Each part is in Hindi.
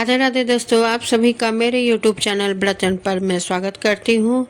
राधे राधे दोस्तों, आप सभी का मेरे यूट्यूब चैनल ब्रतन पर मैं स्वागत करती हूँ।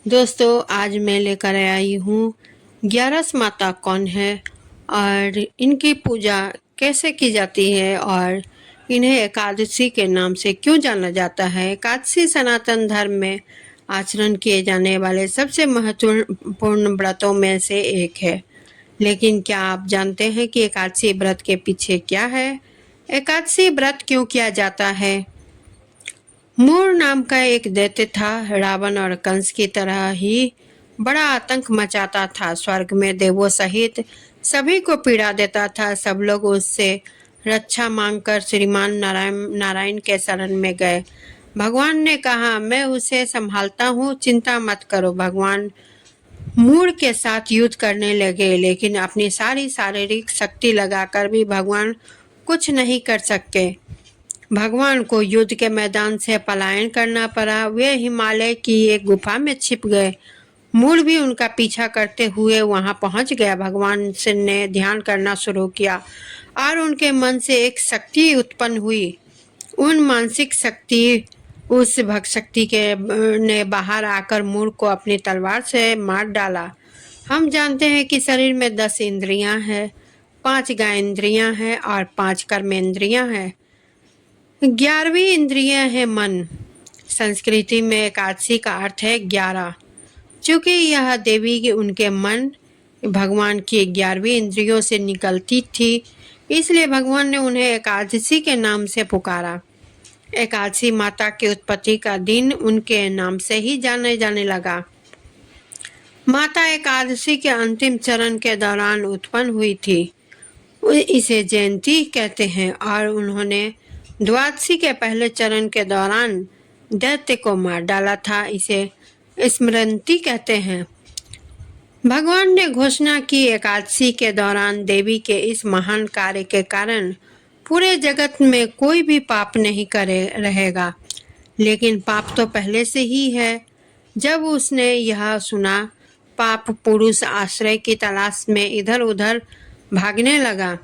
दोस्तों, आज मैं लेकर आई हूँ 11 माता कौन है और इनकी पूजा कैसे की जाती है और इन्हें एकादशी के नाम से क्यों जाना जाता है। एकादशी सनातन धर्म में आचरण किए जाने वाले सबसे महत्वपूर्ण व्रतों में से एक है। लेकिन क्या आप जानते हैं कि एकादशी व्रत के पीछे क्या है? एकादशी व्रत क्यों किया जाता है? मूर नाम का एक दैत्य था। रावण और कंस की तरह ही बड़ा आतंक मचाता था। स्वर्ग में देवों सहित सभी को पीड़ा देता था। सब लोग उससे रक्षा मांगकर श्रीमान नारायण के शरण में गए। भगवान ने कहा, मैं उसे संभालता हूँ, चिंता मत करो। भगवान मूर के साथ युद्ध करने लगे, लेकिन अपनी सारी शारीरिक शक्ति लगाकर भी भगवान कुछ नहीं कर सके। भगवान को युद्ध के मैदान से पलायन करना पड़ा। वे हिमालय की एक गुफा में छिप गए। मूर भी उनका पीछा करते हुए वहां पहुंच गया। भगवान से ने ध्यान करना शुरू किया और उनके मन से एक शक्ति उत्पन्न हुई। उन मानसिक शक्ति उस भक्त शक्ति के ने बाहर आकर मूर को अपनी तलवार से मार डाला। हम जानते हैं कि शरीर में 10 इंद्रियां हैं, 5 ज्ञानेंद्रियां हैं और 5 कर्मेंद्रियां हैं। 11वीं इंद्रिय है मन। संस्कृति में एकादशी का अर्थ है 11। चूंकि यह देवी की उनके मन भगवान की 11वीं इंद्रियों से निकलती थी, इसलिए भगवान ने उन्हें एकादशी के नाम से पुकारा। एकादशी माता की उत्पत्ति का दिन उनके नाम से ही जाने लगा। माता एकादशी के अंतिम चरण के दौरान उत्पन्न हुई थी। इसे जयंती कहते हैं और उन्होंने द्वादशी के पहले चरण के दौरान दैत्य को मार डाला था। इसे स्मृति कहते हैं। भगवान ने घोषणा की, एकादशी के दौरान देवी के इस महान कार्य के कारण पूरे जगत में कोई भी पाप नहीं करे रहेगा। लेकिन पाप तो पहले से ही है। जब उसने यह सुना, पाप पुरुष आश्रय की तलाश में इधर उधर भागने लगा।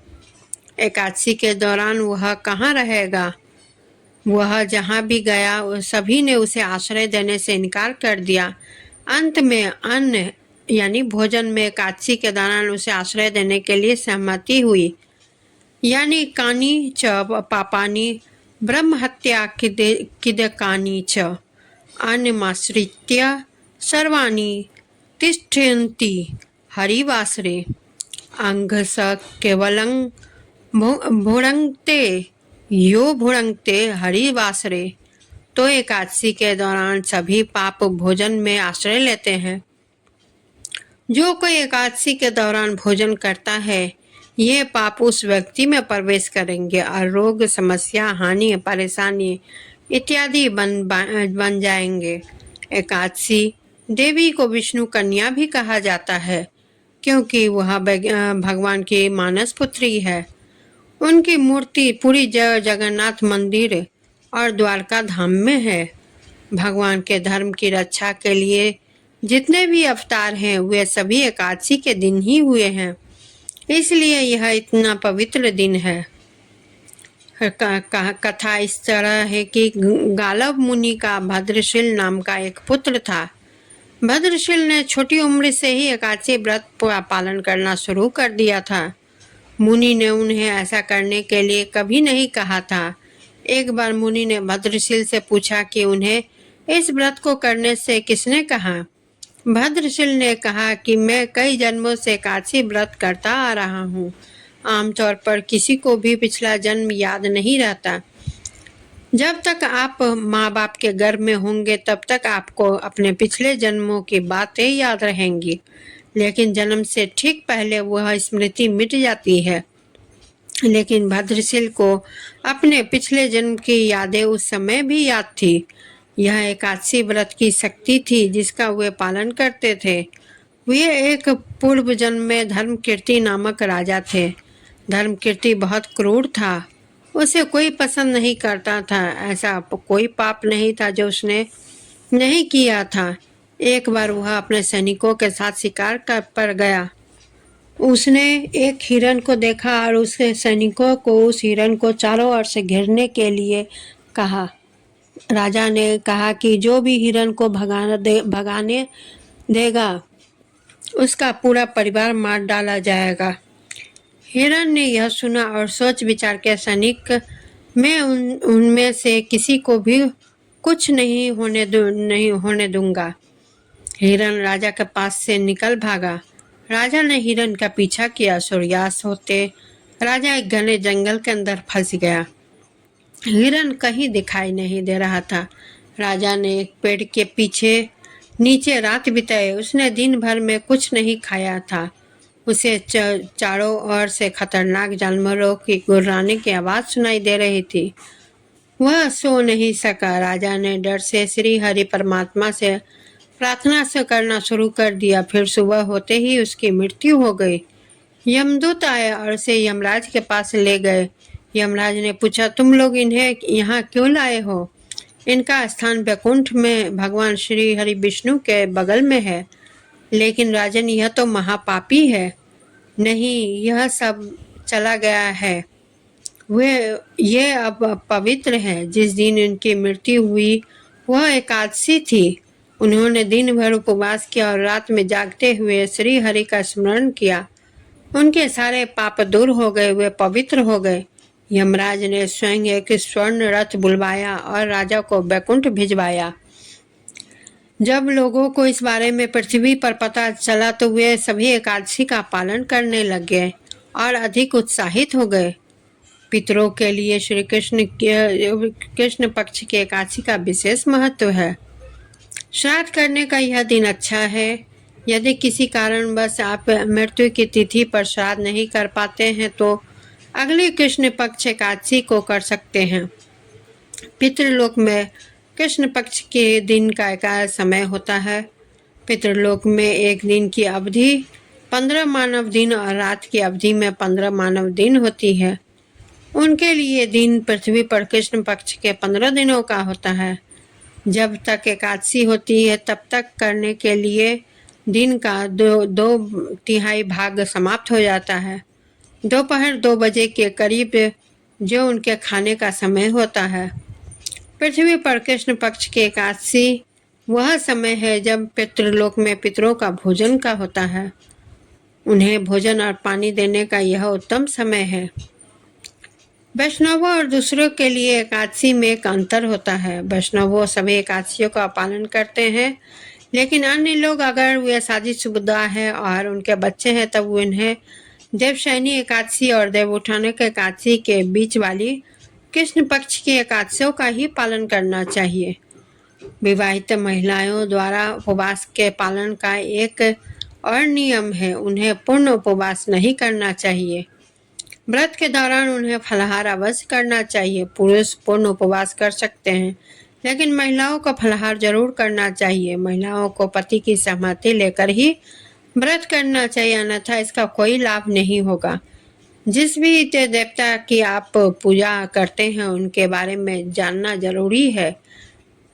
एकादशी के दौरान वह कहाँ रहेगा? वह जहाँ भी गया सभी ने उसे आश्रय देने से इनकार कर दिया। अंत में अन्न यानी भोजन में एकादशी के दौरान उसे आश्रय देने के लिए सहमति हुई। यानी कानी च पापानी ब्रह्म हत्या किदकानी च अन्नमाश्रित्य सर्वाणि तिष्ठन्ति हरिवासरे अंग स केवलं भुड़ंगते यो भुड़ंगते हरिवासरे। तो एकादशी के दौरान सभी पाप भोजन में आश्रय लेते हैं। जो कोई एकादशी के दौरान भोजन करता है, ये पाप उस व्यक्ति में प्रवेश करेंगे और रोग, समस्या, हानि, परेशानी इत्यादि बन जाएंगे। एकादशी देवी को विष्णु कन्या भी कहा जाता है, क्योंकि वह भगवान की मानस पुत्री है। उनकी मूर्ति पूरी जगन्नाथ मंदिर और द्वारका धाम में है। भगवान के धर्म की रक्षा के लिए जितने भी अवतार हैं, वे सभी एकादशी के दिन ही हुए हैं। इसलिए यह इतना पवित्र दिन है। कथा इस तरह है कि गालव मुनि का भद्रशील नाम का एक पुत्र था। भद्रशील ने छोटी उम्र से ही एकादशी व्रत पालन करना शुरू कर दिया था। मुनि ने उन्हें ऐसा करने के लिए कभी नहीं कहा था। एक बार मुनि ने भद्रशील से पूछा कि उन्हें इस व्रत को करने से किसने कहा। भद्रशील ने कहा कि मैं कई जन्मों से एकादशी व्रत करता आ रहा हूँ। आमतौर पर किसी को भी पिछला जन्म याद नहीं रहता। जब तक आप माँ बाप के गर्भ में होंगे तब तक आपको अपने पिछले जन्मों की बातें याद रहेंगी, लेकिन जन्म से ठीक पहले वह स्मृति मिट जाती है। लेकिन भद्रशील को अपने पिछले जन्म की यादें उस समय भी याद थी। यह एकादशी व्रत की शक्ति थी जिसका वे पालन करते थे। वे एक पूर्व जन्म में धर्मकीर्ति नामक राजा थे। धर्मकीर्ति बहुत क्रूर था। उसे कोई पसंद नहीं करता था। ऐसा कोई पाप नहीं था जो उसने नहीं किया था। एक बार वह अपने सैनिकों के साथ शिकार पर गया। उसने एक हिरण को देखा और उसके सैनिकों को उस हिरण को चारों ओर से घेरने के लिए कहा। राजा ने कहा कि जो भी हिरण को भगाने देगा उसका पूरा परिवार मार डाला जाएगा। हिरण ने यह सुना और सोच विचार के सैनिक, मैं उनमें से किसी को भी कुछ नहीं होने दूंगा। हिरण राजा के पास से निकल भागा। राजा ने हिरण का पीछा किया। सूर्यास्त होते राजा एक घने जंगल के अंदर फंस गया। हिरण कहीं दिखाई नहीं दे रहा था। राजा ने एक पेड़ के पीछे नीचे रात बिताई। उसने दिन भर में कुछ नहीं खाया था। उसे चारों ओर से खतरनाक जानवरों की गुर्राने की आवाज सुनाई दे रही थी। वह सो नहीं सका। राजा ने डर से श्री हरि परमात्मा से प्रार्थना से करना शुरू कर दिया। फिर सुबह होते ही उसकी मृत्यु हो गई। यमदूत आए और उसे यमराज के पास ले गए। यमराज ने पूछा, तुम लोग इन्हें यहाँ क्यों लाए हो? इनका स्थान वैकुंठ में भगवान श्री हरि विष्णु के बगल में है। लेकिन राजन, यह तो महापापी है। नहीं, यह सब चला गया है। ये अब पवित्र है। जिस दिन इनकी मृत्यु हुई वह एकादशी थी। उन्होंने दिन भर उपवास किया और रात में जागते हुए श्री हरि का स्मरण किया। उनके सारे पाप दूर हो गए, वे पवित्र हो गए। यमराज ने स्वयं एक स्वर्ण रथ बुलवाया और राजा को वैकुंठ भिजवाया। जब लोगों को इस बारे में पृथ्वी पर पता चला तो वे सभी एकादशी का पालन करने लगे और अधिक उत्साहित हो गए। पितरों के लिए श्री कृष्ण पक्ष की एकादशी का विशेष महत्व है। श्राद्ध करने का यह दिन अच्छा है। यदि किसी कारणवश आप मृत्यु की तिथि पर श्राद्ध नहीं कर पाते हैं तो अगली कृष्ण पक्ष एकादशी को कर सकते हैं। पितृलोक में कृष्ण पक्ष के दिन का एक समय होता है। पितृलोक में एक दिन की अवधि 15 मानव दिन और रात की अवधि में 15 मानव दिन होती है। उनके लिए दिन पृथ्वी पर कृष्ण पक्ष के 15 दिनों का होता है। जब तक एकादशी होती है तब तक करने के लिए दिन का दो तिहाई भाग समाप्त हो जाता है। दोपहर 2 बजे के करीब जो उनके खाने का समय होता है। पृथ्वी पर कृष्ण पक्ष की एकादशी वह समय है जब पितृलोक में पितरों का भोजन का होता है। उन्हें भोजन और पानी देने का यह उत्तम समय है। वैष्णवों और दूसरों के लिए एकादशी में एक अंतर होता है। वैष्णवों सभी एकादशियों का पालन करते हैं, लेकिन अन्य लोग अगर वे शादीशुदा है और उनके बच्चे हैं तब उन्हें देवशयनी एकादशी और देव उठाने के एकादशी के बीच वाली कृष्ण पक्ष की एकादशियों का ही पालन करना चाहिए। विवाहित महिलाओं द्वारा उपवास के पालन का एक और नियम है। उन्हें पूर्ण उपवास नहीं करना चाहिए। व्रत के दौरान उन्हें फलाहार अवश्य करना चाहिए। पुरुष पूर्ण उपवास कर सकते हैं, लेकिन महिलाओं को फलाहार जरूर करना चाहिए। महिलाओं को पति की सहमति लेकर ही व्रत करना चाहिए, अन्यथा इसका कोई लाभ नहीं होगा। जिस भी देवता की आप पूजा करते हैं उनके बारे में जानना जरूरी है।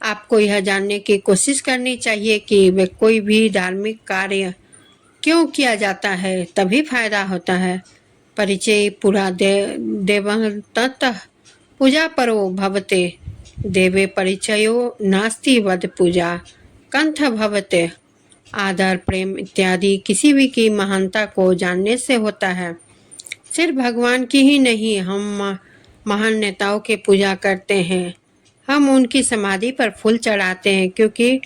आपको यह जानने की कोशिश करनी चाहिए कि वे कोई भी धार्मिक कार्य क्यों किया जाता है, तभी फायदा होता है। परिचय पुरा देवतः पूजा परो भवते, देवे परिचयो नास्ति वद पूजा कंथ भवते। आदर, प्रेम इत्यादि किसी भी की महानता को जानने से होता है। सिर्फ भगवान की ही नहीं, हम महान नेताओं की पूजा करते हैं। हम उनकी समाधि पर फूल चढ़ाते हैं क्योंकि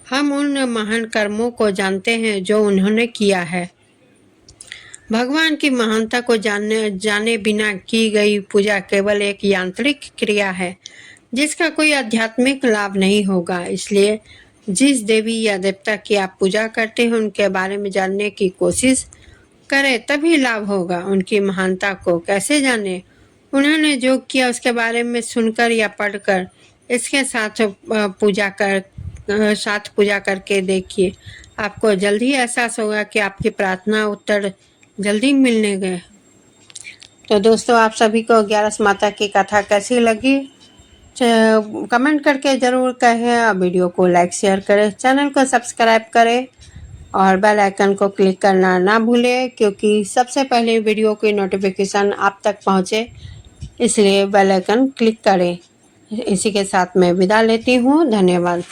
हम उन महान कर्मों को जानते हैं जो उन्होंने किया है। भगवान की महानता को जाने बिना की गई पूजा केवल एक यांत्रिक क्रिया है जिसका कोई आध्यात्मिक लाभ नहीं होगा। इसलिए जिस देवी या देवता की आप पूजा करते हैं उनके बारे में जानने की कोशिश करें, तभी लाभ होगा। उनकी महानता को कैसे जाने? उन्होंने जो किया उसके बारे में सुनकर या पढ़कर, इसके साथ पूजा करके देखिए। आपको जल्दी एहसास होगा कि आपकी प्रार्थना उत्तर जल्दी मिलने गए। तो दोस्तों, आप सभी को 11 माता की कथा कैसी लगी कमेंट करके ज़रूर कहें और वीडियो को लाइक शेयर करें, चैनल को सब्सक्राइब करें और बेल आइकन को क्लिक करना ना भूलें, क्योंकि सबसे पहले वीडियो की नोटिफिकेशन आप तक पहुंचे, इसलिए बेल आइकन क्लिक करें। इसी के साथ मैं विदा लेती हूँ। धन्यवाद।